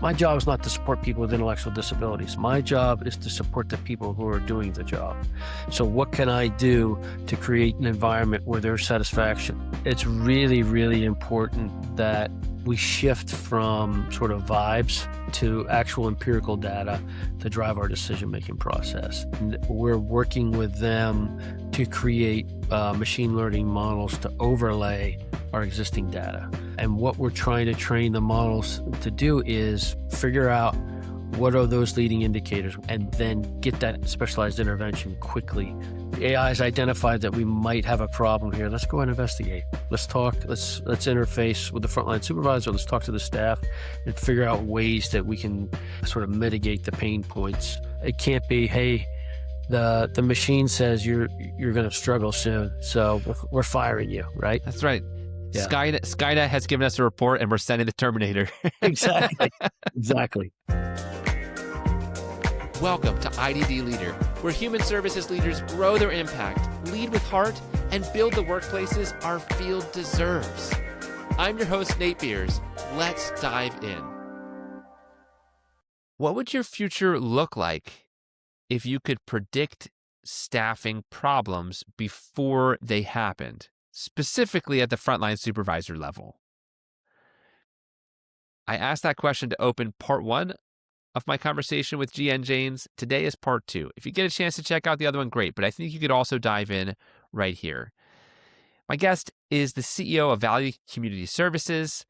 My job is not to support people with intellectual disabilities. My job is to support the people who are doing the job. So what can I do to create an environment where there's satisfaction? It's really, really important that we shift from sort of vibes to actual empirical data to drive our decision-making process. And we're working with them to create machine learning models to overlay our existing data. And what we're trying to train the models to do is figure out what are those leading indicators and then get that specialized intervention quickly. The AI has identified that we might have a problem here. Let's go and investigate. Let's talk, let's interface with the frontline supervisor, let's talk to the staff and figure out ways that we can sort of mitigate the pain points. It can't be, hey, the machine says you're going to struggle soon, so we're firing you, right? That's right. Yeah. Skynet has given us a report and we're sending the Terminator. Exactly. Welcome to IDD Leader, where human services leaders grow their impact, lead with heart, and build the workplaces our field deserves. I'm your host, Nate Beers. Let's dive in. What would your future look like if you could predict staffing problems before they happened, specifically at the frontline supervisor level? I asked that question to open part one of my conversation with GN Janes. Today is part two. If you get a chance to check out the other one, great, but I think you could also dive in right here. My guest is the CEO of Value Community Services,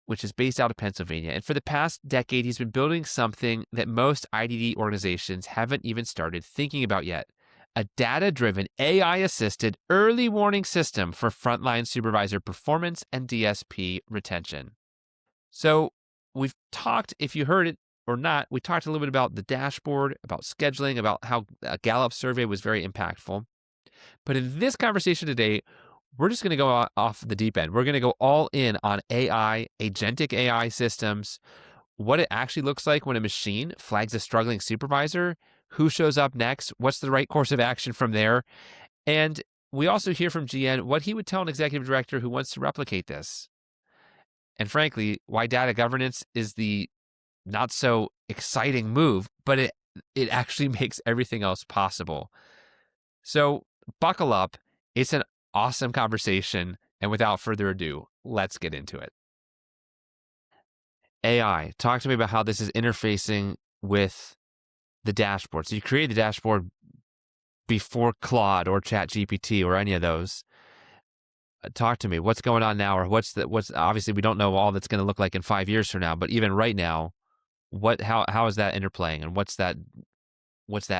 which is based out of Pennsylvania. And for the past decade, he's been building something that most IDD organizations haven't even started thinking about yet: a data-driven, AI-assisted early warning system for frontline supervisor performance and DSP retention. So we've talked, if you heard it or not, we talked a little bit about the dashboard, about scheduling, about how a Gallup survey was very impactful. But in this conversation today, we're just going to go off the deep end. We're going to go all in on AI, agentic AI systems, what it actually looks like when a machine flags a struggling supervisor, who shows up next, what's the right course of action from there. And we also hear from GN what he would tell an executive director who wants to replicate this. And frankly, why data governance is the not so exciting move, but it actually makes everything else possible. So buckle up. It's an awesome conversation. And without further ado, let's get into it. AI, talk to me about how this is interfacing with the dashboard. So you created the dashboard before Claude or ChatGPT or any of those. Talk to me. What's going on now, or what's obviously we don't know all that's going to look like in 5 years from now, but even right now, how is that interplaying, and what's that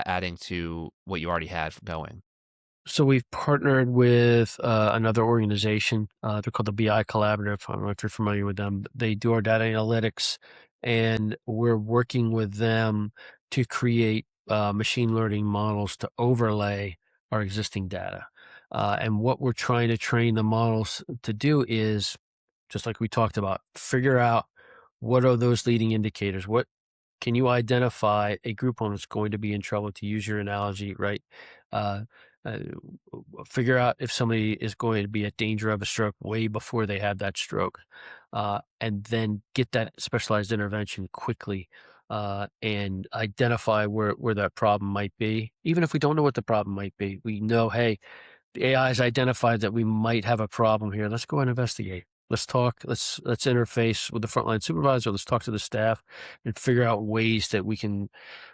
adding to what you already had going? So we've partnered with another organization. They're called the BI Collaborative. I don't know if you're familiar with them. They do our data analytics, and we're working with them to create machine learning models to overlay our existing data. And what we're trying to train the models to do is, just like we talked about, figure out what are those leading indicators. What can you identify a group home that's going to be in trouble, to use your analogy, right? Figure out if somebody is going to be at danger of a stroke way before they have that stroke, and then get that specialized intervention quickly, and identify where that problem might be. Even if we don't know what the problem might be, we know, hey, the AI has identified that we might have a problem here. Let's go and investigate. Let's talk, let's interface with the frontline supervisor, let's talk to the staff and figure out ways that we can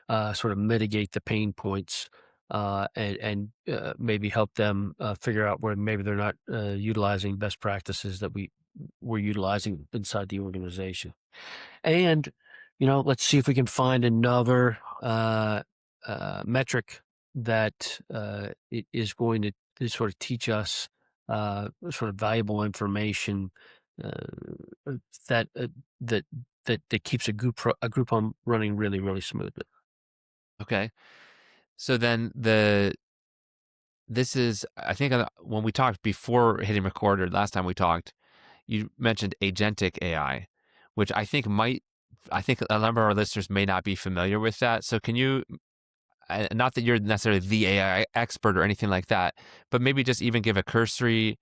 sort of mitigate the pain points, and maybe help them figure out where maybe they're not utilizing best practices that we're utilizing inside the organization. And, let's see if we can find another metric that it is going to sort of teach us sort of valuable information that keeps a group home running really, really smoothly. Okay. So then this is, I think when we talked before hitting record, or last time we talked, you mentioned agentic AI, which I think a number of our listeners may not be familiar with that. So can you, not that you're necessarily the AI expert or anything like that, but maybe just even give a cursory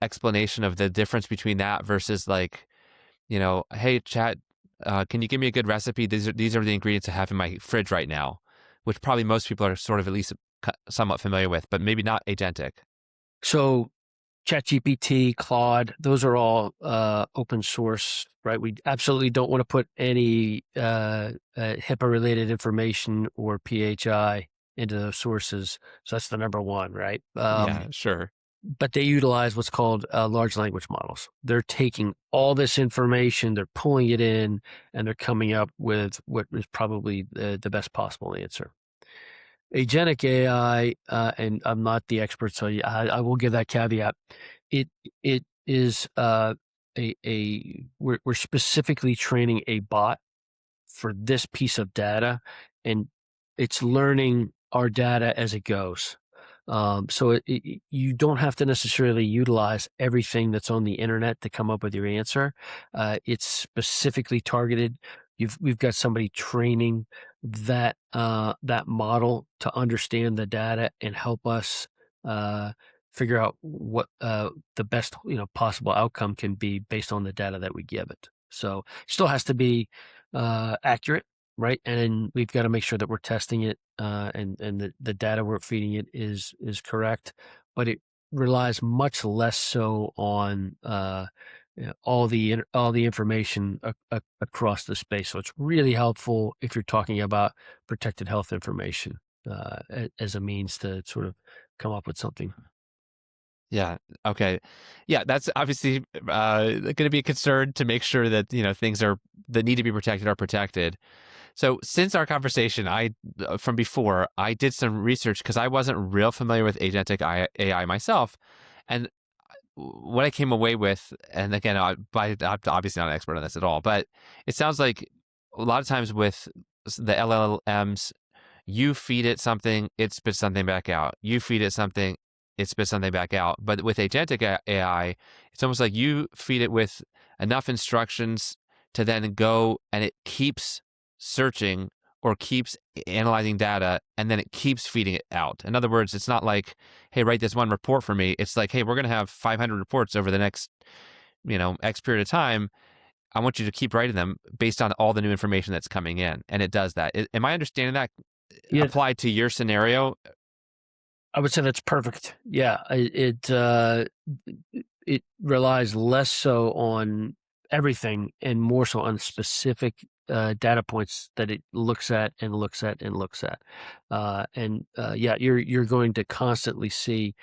explanation of the difference between that versus, like, hey, Can you give me a good recipe? These are the ingredients I have in my fridge right now, which probably most people are sort of at least somewhat familiar with, but maybe not agentic. So ChatGPT, Claude, those are all open source, right? We absolutely don't want to put any HIPAA-related information or PHI into those sources. So that's the number one, right? Yeah, sure. But they utilize what's called large language models. They're taking all this information, they're pulling it in, and they're coming up with what is probably the best possible answer. Agentic AI, and I'm not the expert, so I will give that caveat. It is we're specifically training a bot for this piece of data, and it's learning our data as it goes. So you don't have to necessarily utilize everything that's on the internet to come up with your answer. It's specifically targeted. We've got somebody training that model to understand the data and help us figure out what the best possible outcome can be based on the data that we give it. So it still has to be accurate, right? And we've got to make sure that we're testing it and the data we're feeding it is correct. But it relies much less so on all the information across the space. So it's really helpful if you're talking about protected health information as a means to sort of come up with something. Yeah. Okay. Yeah, that's obviously going to be a concern to make sure that things that need to be protected are protected. So since our conversation, from before, I did some research because I wasn't real familiar with agentic AI myself, and what I came away with, and again, I'm obviously not an expert on this at all, but it sounds like a lot of times with the LLMs, you feed it something, it spits something back out. You feed it something, it spits something back out. But with agentic AI, it's almost like you feed it with enough instructions to then go and it keeps searching or keeps analyzing data and then it keeps feeding it out. In other words, it's not like, hey, write this one report for me. It's like, hey, we're going to have 500 reports over the next, X period of time. I want you to keep writing them based on all the new information that's coming in. And it does that. Am I understanding that Yeah, applied to your scenario? I would say that's perfect. Yeah, it relies less so on everything and more so on specific data points that it looks at and looks at and looks at. Yeah, you're going to constantly see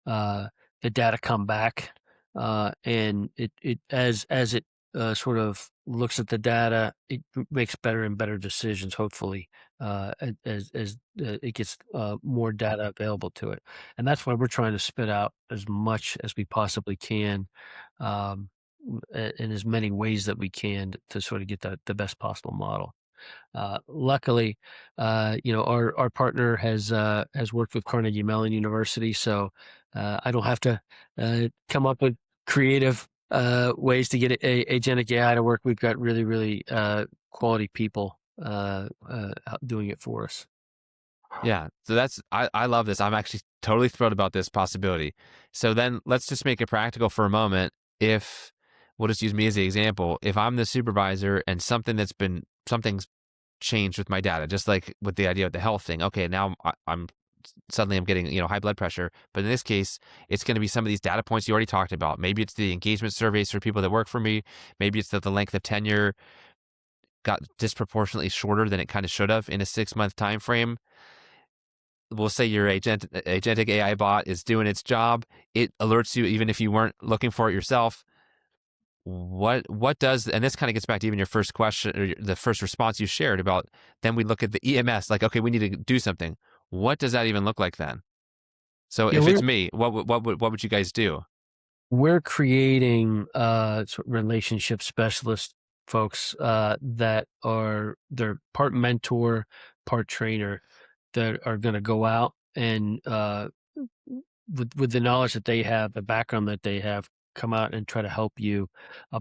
the data come back, and it as it sort of looks at the data, it makes better and better decisions. Hopefully, as it gets more data available to it, and that's why we're trying to spit out as much as we possibly can, in as many ways that we can to sort of get the best possible model. Luckily, our partner has worked with Carnegie Mellon University, so I don't have to come up with creative ways to get agentic AI to work. We've got really, really quality people doing it for us. Yeah. So I love this. I'm actually totally thrilled about this possibility. So then let's just make it practical for a moment. If we'll just use me as the example, if I'm the supervisor and something's changed with my data, just like with the idea of the health thing. Okay, now I'm suddenly getting high blood pressure, but in this case, it's going to be some of these data points you already talked about. Maybe it's the engagement surveys for people that work for me. Maybe it's that the length of tenure got disproportionately shorter than it kind of should have in a 6-month time frame. We'll say your agentic AI bot is doing its job. It alerts you even if you weren't looking for it yourself. What does, and this kind of gets back to even your first question or the first response you shared about, then we look at the EMS, like, okay, we need to do something. What does that even look like then? So Yeah, if it's me, what would you guys do? we're creating sort of relationship specialist folks that they're part mentor, part trainer, that are going to go out and with the knowledge that they have, the background that they have, come out and try to help you,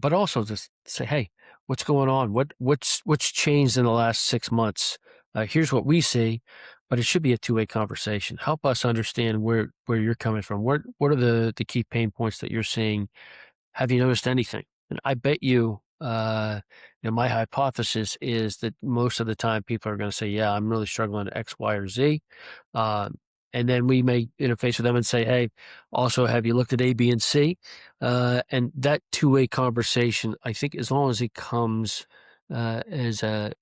but also just say, hey, what's going on? What's changed in the last 6 months? Here's what we see, but it should be a two-way conversation. Help us understand where you're coming from. What are the key pain points that you're seeing? Have you noticed anything? And I bet you my hypothesis is that most of the time people are going to say, "Yeah, I'm really struggling at X, Y, or Z," uh, and then we may interface with them and say, "Hey, also, have you looked at A, B, and C?" And that two-way conversation, I think, as long as it comes as a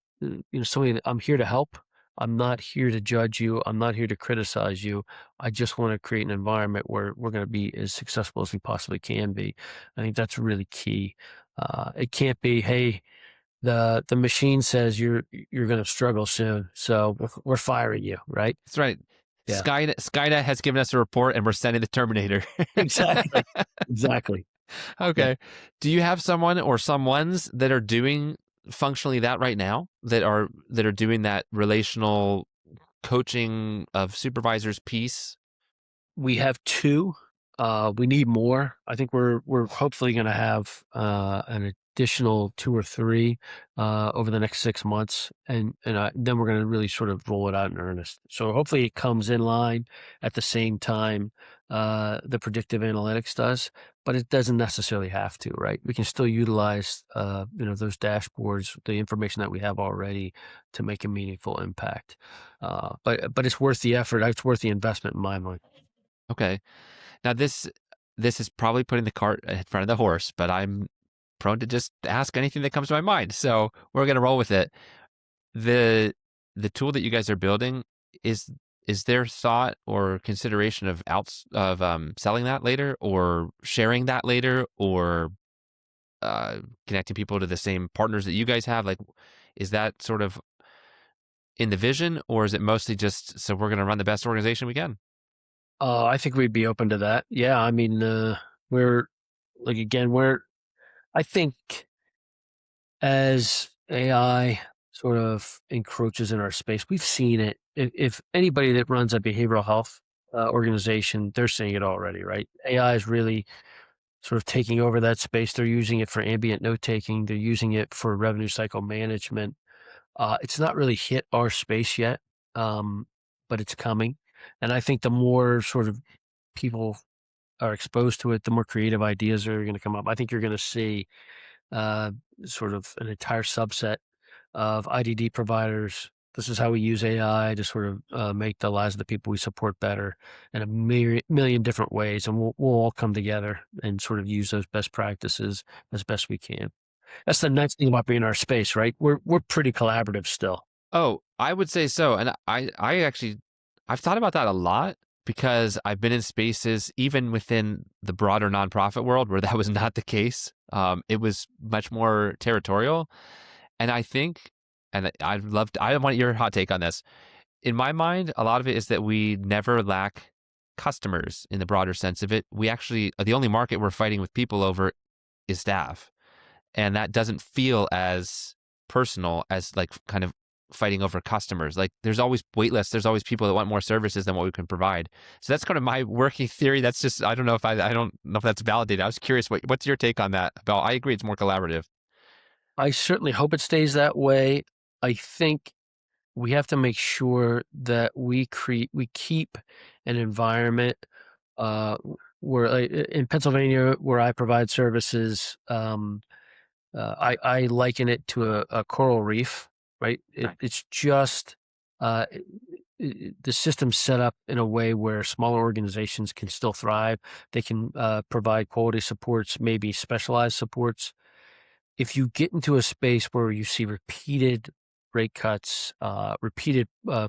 somebody that I'm here to help. I'm not here to judge you. I'm not here to criticize you. I just want to create an environment where we're going to be as successful as we possibly can be. I think that's really key. It can't be, hey, the machine says you're going to struggle soon, so we're firing you, right? That's right. Yeah, Skynet has given us a report, and we're sending the Terminator. exactly, exactly. Yeah. Okay. Do you have someone or someones that are doing functionally that right now, that are doing that relational coaching of supervisors piece? We have two. We need more. I think we're hopefully going to have an additional two or three over the next 6 months, and then we're going to really sort of roll it out in earnest. So hopefully it comes in line at the same time the predictive analytics does, but it doesn't necessarily have to, right? We can still utilize those dashboards, the information that we have already, to make a meaningful impact. But it's worth the effort. It's worth the investment in my mind. Okay. Now this is probably putting the cart in front of the horse, but I'm prone to just ask anything that comes to my mind. So we're gonna roll with it. The the tool that you guys are building, is is there thought or consideration of selling that later, or sharing that later, or connecting people to the same partners that you guys have? Like, is that sort of in the vision, or is it mostly just, so we're going to run the best organization we can? I think we'd be open to that. Yeah, I mean, we're like again, I think as AI sort of encroaches in our space, we've seen it. If anybody that runs a behavioral health organization, they're seeing it already, right? AI is really sort of taking over that space. They're using it for ambient note taking. They're using it for revenue cycle management. It's not really hit our space yet, but it's coming. And I think the more sort of people are exposed to it, the more creative ideas are going to come up. I think you're going to see uh, sort of an entire subset of IDD providers. This is how we use AI to sort of make the lives of the people we support better in a million different ways, and we'll all come together and sort of use those best practices as best we can. That's the nice thing about being in our space, right? We're pretty collaborative still. Oh, I would say so. And I actually, I've thought about that a lot, because I've been in spaces even within the broader nonprofit world where that was not the case. It was much more territorial. And I think, and I want your hot take on this. In my mind, a lot of it is that we never lack customers in the broader sense of it. We actually, the only market we're fighting with people over is staff. And that doesn't feel as personal as, like, kind of fighting over customers. Like, there's always wait lists. There's always people that want more services than what we can provide. So that's kind of my working theory. That's just, I don't know if I don't know if that's validated. I was curious, what's your take on that? About, I agree, it's more collaborative. I certainly hope it stays that way. I think we have to make sure that we keep an environment where in Pennsylvania, where I provide services, I liken it to a coral reef, right? It's just the system's set up in a way where smaller organizations can still thrive. They can provide quality supports, maybe specialized supports. If you get into a space where you see repeated rate cuts, repeated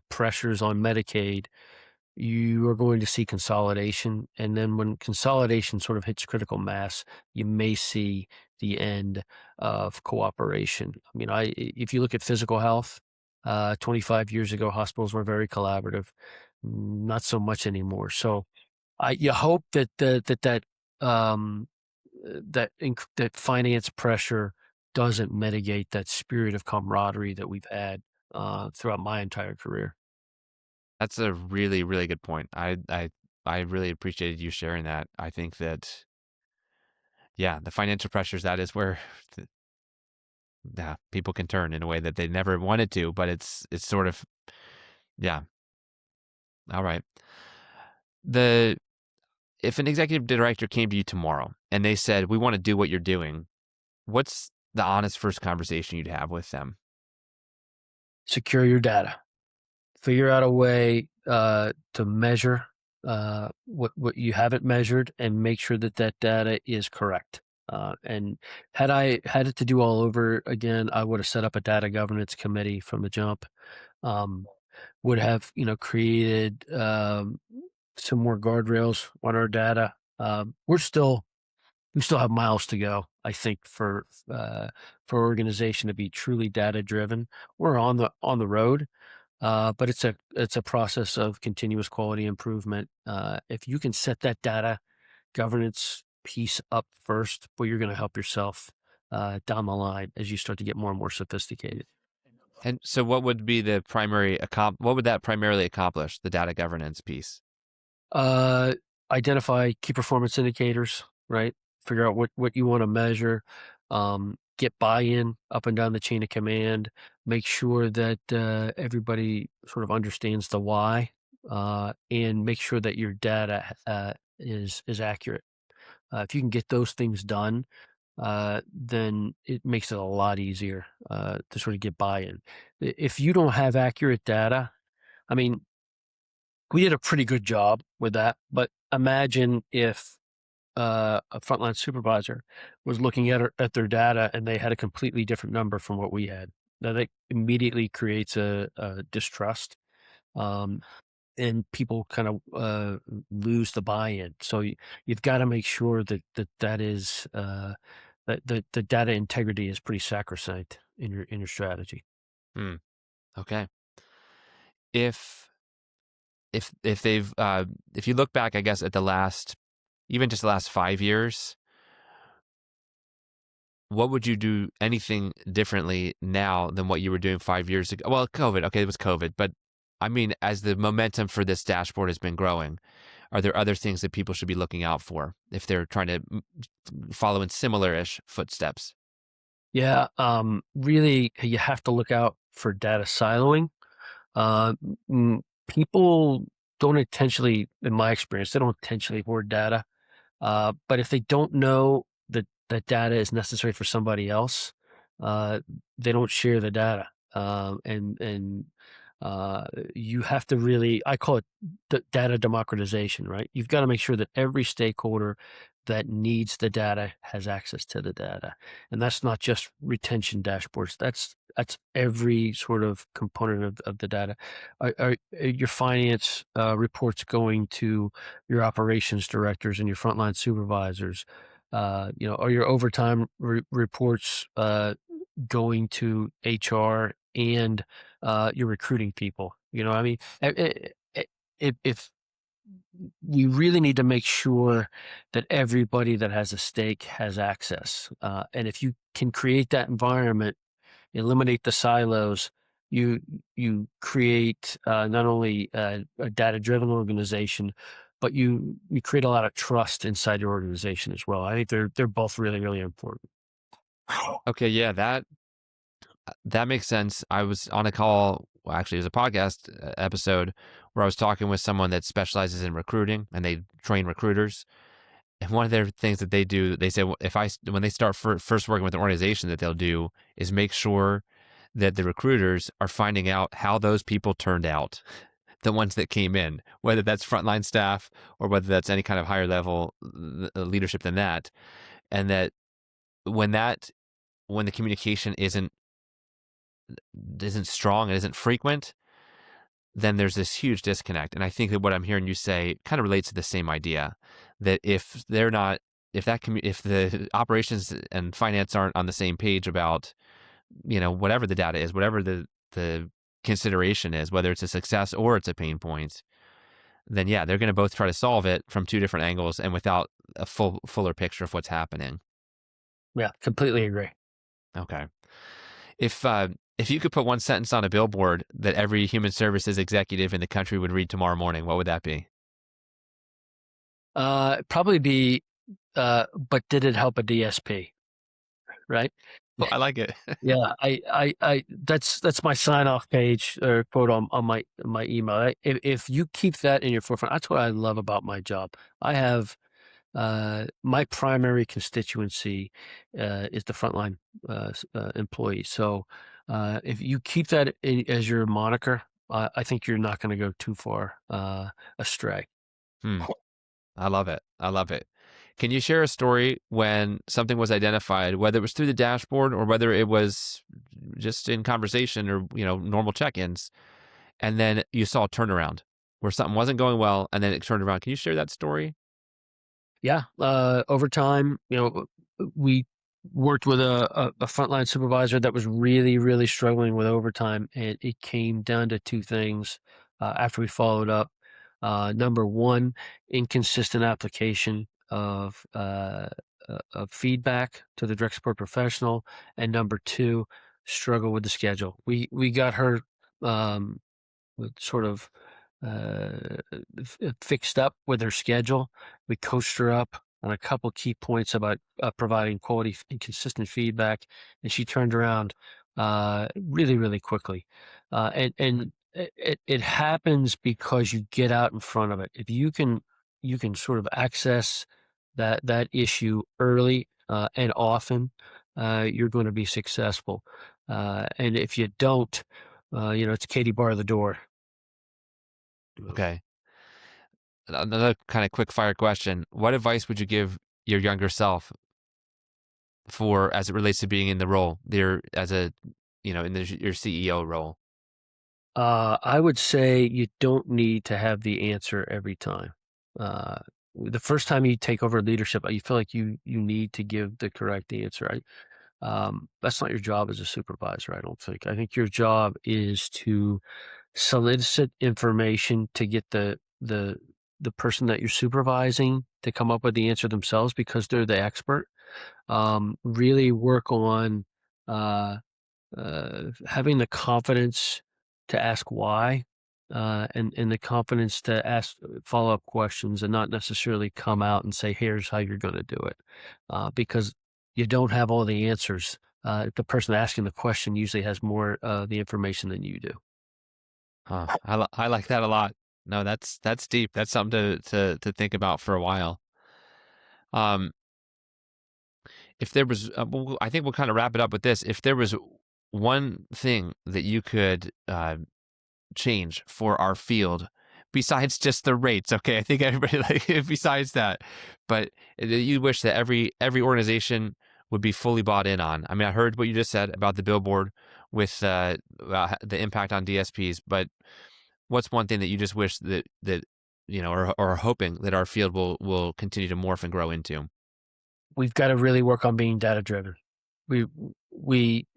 pressures on Medicaid, you are going to see consolidation. And then when consolidation sort of hits critical mass, you may see the end of cooperation. I mean, if you look at physical health, 25 years ago, hospitals were very collaborative. Not so much anymore. So you hope um, that finance pressure doesn't mitigate that spirit of camaraderie that we've had throughout my entire career. That's a really, really good point. I really appreciated you sharing that. I think that, yeah, the financial pressures, that is where yeah, people can turn in a way that they never wanted to, but it's sort of, yeah. All right. The If an executive director came to you tomorrow and they said, "We want to do what you're doing," what's the honest first conversation you'd have with them? Secure your data. Figure out a way to measure what you haven't measured, and make sure that that data is correct. And had I had it to do all over again, I would have set up a data governance committee from the jump. Um, would have created some more guardrails on our data. We still have miles to go, I think, for organization to be truly data driven. We're on the road, but it's a process of continuous quality improvement. If you can set that data governance piece up first, but you're going to help yourself down the line as you start to get more and more sophisticated. And so what would be the primary what would that primarily accomplish, the data governance piece? Uh, Identify key performance indicators, right? Figure out what you want to measure. Get buy-in up and down the chain of command. Make sure that everybody sort of understands the why, and make sure that your data is accurate. If you can get those things done, then it makes it a lot easier to sort of get buy-in. If you don't have accurate data, I mean, we did a pretty good job with that, but imagine if a frontline supervisor was looking at their data and they had a completely different number from what we had. Now that immediately creates a distrust, um, and people kind of lose the buy-in. So you've got to make sure that is that the data integrity is pretty sacrosanct in your strategy. Hmm. Okay. If they've if you look back, I guess, at the last, even just the last 5 years, what would you do anything differently now than what you were doing 5 years ago? Well, COVID, okay, it was COVID, but I mean, as the momentum for this dashboard has been growing, are there other things that people should be looking out for if they're trying to follow in similar-ish footsteps? Yeah, really, you have to look out for data siloing. Uh, People don't intentionally, in my experience, they don't intentionally hoard data. But if they don't know that that data is necessary for somebody else, uh, they don't share the data. And you have to really, I call it data democratization, right? You've got to make sure that every stakeholder that needs the data has access to the data. And that's not just retention dashboards. That's every sort of component of the data. Are your finance reports going to your operations directors and your frontline supervisors? Are your overtime reports going to HR and your recruiting people? I mean, if we really need to make sure that everybody that has a stake has access, and if you can create that environment, eliminate the silos, you create not only a data-driven organization, but you create a lot of trust inside your organization as well. I think they're both really, really important. Okay, yeah, that makes sense. I was on a call, well, actually, it was a podcast episode where I was talking with someone that specializes in recruiting and they train recruiters. And one of their things that they do, they say, if when they start first working with an organization, that they'll do is make sure that the recruiters are finding out how those people turned out, the ones that came in, whether that's frontline staff or whether that's any kind of higher level leadership than that. And that when that, when the communication isn't strong and isn't frequent, then there's this huge disconnect. And I think that what I'm hearing you say kind of relates to the same idea, that if they're not, if the operations and finance aren't on the same page about, whatever the data is, whatever the consideration is, whether it's a success or it's a pain point, then yeah, they're going to both try to solve it from two different angles and without a fuller picture of what's happening. Yeah, completely agree. Okay. If you could put one sentence on a billboard that every human services executive in the country would read tomorrow morning, what would that be? Probably be, but did it help a DSP? Right? Oh, I like it. Yeah, that's my sign off page or quote on my email. If you keep that in your forefront, that's what I love about my job. I have my primary constituency is the frontline employee. So if you keep that as your moniker, I think you're not going to go too far astray. Hmm. I love it. I love it. Can you share a story when something was identified, whether it was through the dashboard or whether it was just in conversation or, normal check-ins, and then you saw a turnaround where something wasn't going well and then it turned around? Can you share that story? Yeah, over time, we worked with a frontline supervisor that was really, really struggling with overtime, and it came down to two things after we followed up. Number one, inconsistent application of feedback to the direct support professional, and number two, struggle with the schedule. We got her um, sort of fixed up with her schedule. We coached her up on a couple key points about providing quality and consistent feedback, and she turned around really, really quickly. And it happens because you get out in front of it. If you can sort of access that issue early and often, you're going to be successful. And if you don't, it's Katie bar the door. Okay. Another kind of quick fire question. What advice would you give your younger self for as it relates to being in the role there as a, your CEO role? I would say you don't need to have the answer every time. Uh, the first time you take over leadership, you feel like you need to give the correct answer. That's not your job as a supervisor, I don't think. I think your job is to solicit information to get the person that you're supervising to come up with the answer themselves because they're the expert. Really work on uh, having the confidence to ask why, and the confidence to ask follow-up questions and not necessarily come out and say, here's how you're going to do it, because you don't have all the answers. The person asking the question usually has more the information than you do. Huh. I like that a lot. No, that's deep. That's something to think about for a while. Um, if there was, I think we'll kind of wrap it up with this. If there was one thing that you could change for our field, besides just the rates, okay, I think everybody besides that, but you wish that every organization would be fully bought in on. I mean, I heard what you just said about the Billboard with the impact on DSPs, but what's one thing that you just wish that or are hoping that our field will continue to morph and grow into? We've got to really work on being data driven. We we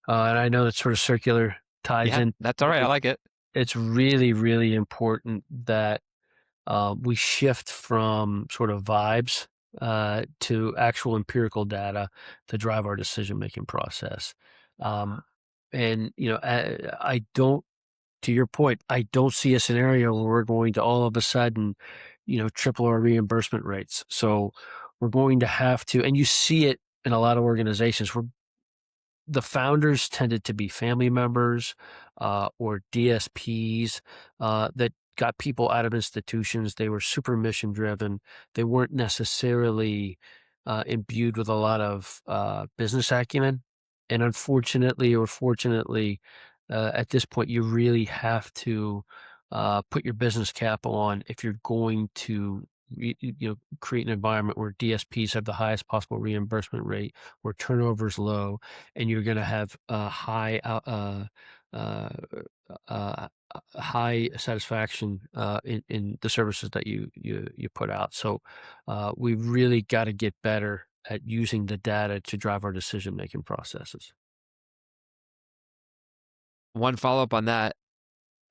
and I know that sort of circular ties Yeah, in. that's all right. I like it. It's really, really important that we shift from sort of vibes to actual empirical data to drive our decision-making process. Um, and, I don't, to your point, I don't see a scenario where we're going to all of a sudden, triple our reimbursement rates. So we're going to have to, and you see it in a lot of organizations. The founders tended to be family members or DSPs that got people out of institutions. They were super mission driven. They weren't necessarily imbued with a lot of business acumen. And unfortunately or fortunately, at this point, you really have to put your business cap on if you're going to create an environment where DSPs have the highest possible reimbursement rate, where turnover is low, and you're going to have uh, high satisfaction in the services that you put out. So we've really got to get better at using the data to drive our decision making processes. One follow up on that: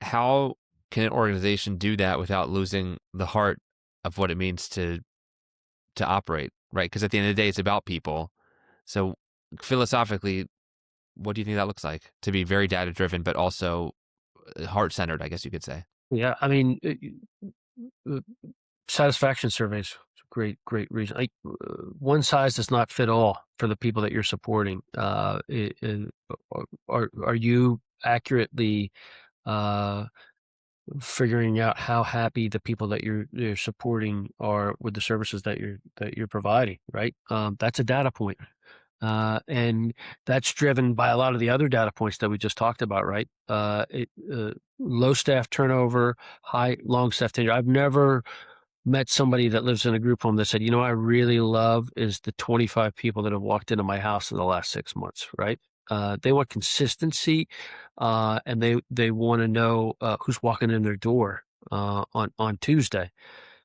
how can an organization do that without losing the heart of what it means to operate? Right? Because at the end of the day, it's about people. So philosophically, what do you think that looks like to be very data driven, but also heart centered? I guess you could say. Yeah, I mean, uh, satisfaction surveys, is a great reason. One size does not fit all for the people that you're supporting. Are you accurately figuring out how happy the people that you're supporting are with the services that you're providing, right? That's a data point. And that's driven by a lot of the other data points that we just talked about, right? Low staff turnover, high long staff tenure. I've never met somebody that lives in a group home that said, I really love is the 25 people that have walked into my house in the last 6 months, right? They want consistency, and they want to know who's walking in their door on Tuesday.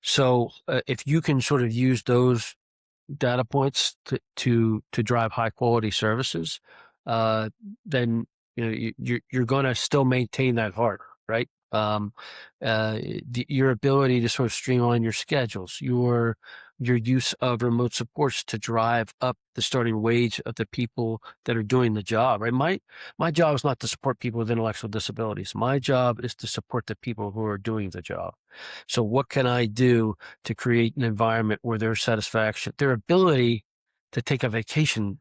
So if you can sort of use those data points to drive high quality services, then you're going to still maintain that heart, right? Your ability to sort of streamline your schedules, your use of remote supports to drive up the starting wage of the people that are doing the job, right? My job is not to support people with intellectual disabilities. My job is to support the people who are doing the job. So what can I do to create an environment where their satisfaction, their ability to take a vacation,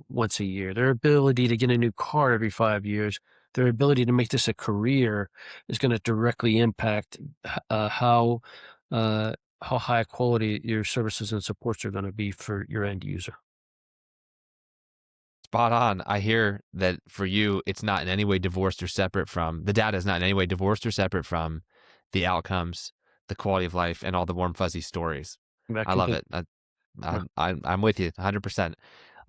once a year, their ability to get a new car every 5 years, their ability to make this a career is going to directly impact how high quality your services and supports are going to be for your end user. Spot on. I hear that for you, it's not in any way divorced or separate from the data is not in any way divorced or separate from the outcomes, the quality of life, and all the warm, fuzzy stories. That I love complete, it. yeah. I'm with you 100%.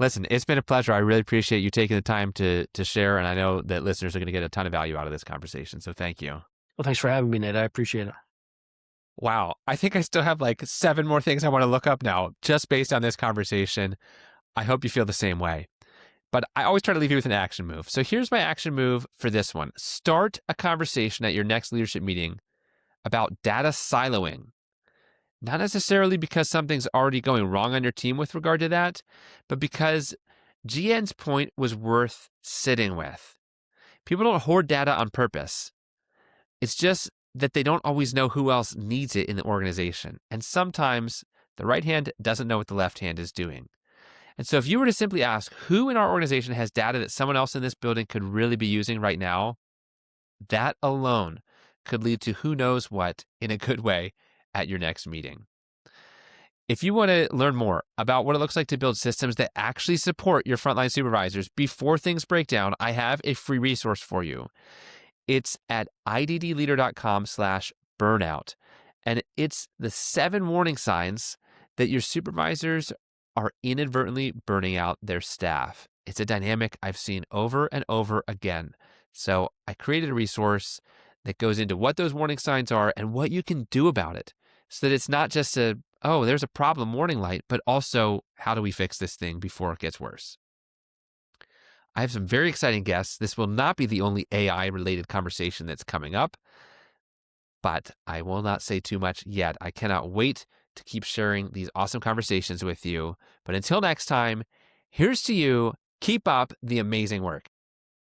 Listen, it's been a pleasure. I really appreciate you taking the time to share, and I know that listeners are going to get a ton of value out of this conversation. So thank you. Well, thanks for having me, Nate. I appreciate it. Wow. I think I still have like 7 more things I want to look up now just based on this conversation. I hope you feel the same way. But I always try to leave you with an action move. So here's my action move for this one. Start a conversation at your next leadership meeting about data siloing. Not necessarily because something's already going wrong on your team with regard to that, but because GN's point was worth sitting with. People don't hoard data on purpose. It's just that they don't always know who else needs it in the organization. And sometimes the right hand doesn't know what the left hand is doing. And so if you were to simply ask who in our organization has data that someone else in this building could really be using right now, that alone could lead to who knows what in a good way at your next meeting. If you want to learn more about what it looks like to build systems that actually support your frontline supervisors before things break down, I have a free resource for you. It's at iddleader.com/burnout. And it's the 7 warning signs that your supervisors are inadvertently burning out their staff. It's a dynamic I've seen over and over again. So I created a resource that goes into what those warning signs are and what you can do about it so that it's not just there's a problem warning light, but also how do we fix this thing before it gets worse? I have some very exciting guests. This will not be the only AI-related conversation that's coming up, but I will not say too much yet. I cannot wait to keep sharing these awesome conversations with you. But until next time, here's to you. Keep up the amazing work.